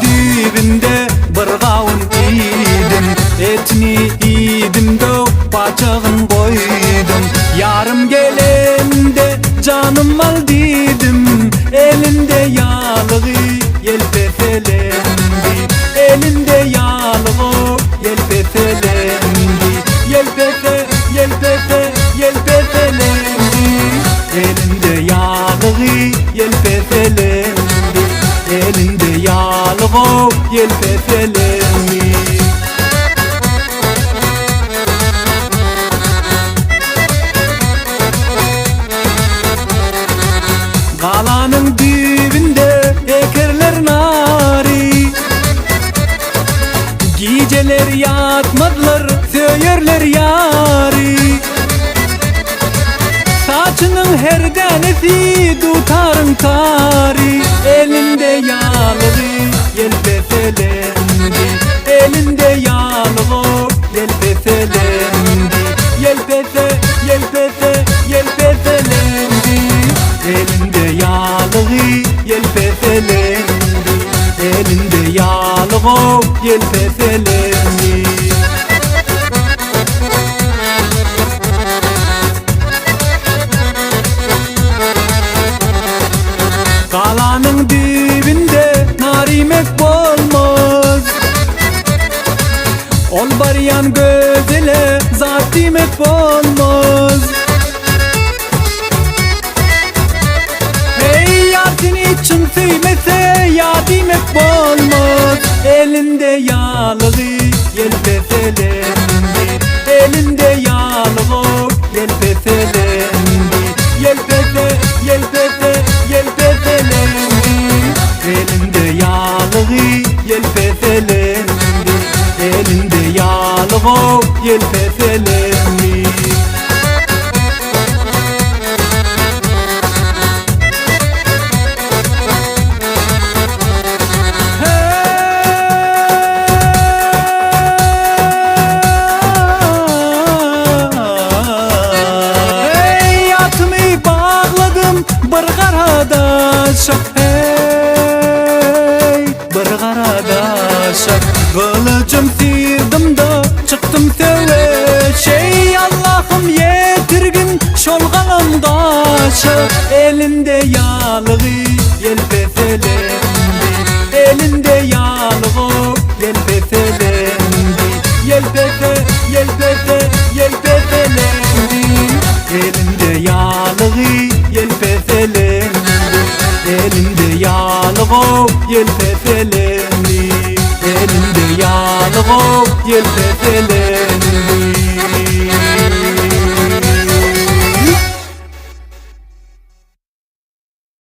Dibinde bir gavun idim, etini idim döv paçağın koydum. Yarım gelende canım al dedim, elinde yağlığı yelpefelendi. Elinde yağlığı yelpefelendi. Yelpefe, yelpefe, yelpefelendi. Elinde yağlığı yelpefelendi. Elinde yağlığı yelpefelendi. Galanın dibinde ekerler nari, geceler yatmadılar söylerler yari. Saçının her tanesi tutarın tari. Elinde yağlığı yelpefelendi. Elinde yağlığı yelpefelendi. Yelpefe, yelpefe, yelpefelendi. Elinde yağlığı yelpefelendi. Elinde yağlığı yelpefelendi. Galanın dibinde narimek olmaz, ol baryan gözele zat demek olmaz. Hey yar seni için sevmese ya demek olmaz. Elinde yağlığı yelpefelendi. Elinde yağlığı yelpefelendi. Yelpefe, yelpefe, yelpefelendi. Elinde yağlığı yelpefelendi. Elinde yağlığı yelpefelendi. Bir qaradaşa, hey, bir qaradaşa. Kılıcım sirdim da çıktım söveş. Ey Allah'ım yetirgin şol galandaşa. Elinde yağlığı yelpefelendi. Elinde yağlığı yelpefelendi. Yelpefe, yelpefe, yelpefelendi. Elinde yağlığı yelpefelendi. Elinde yağlığı yelpefelendi. Elinde yağlığı yelpefelendi.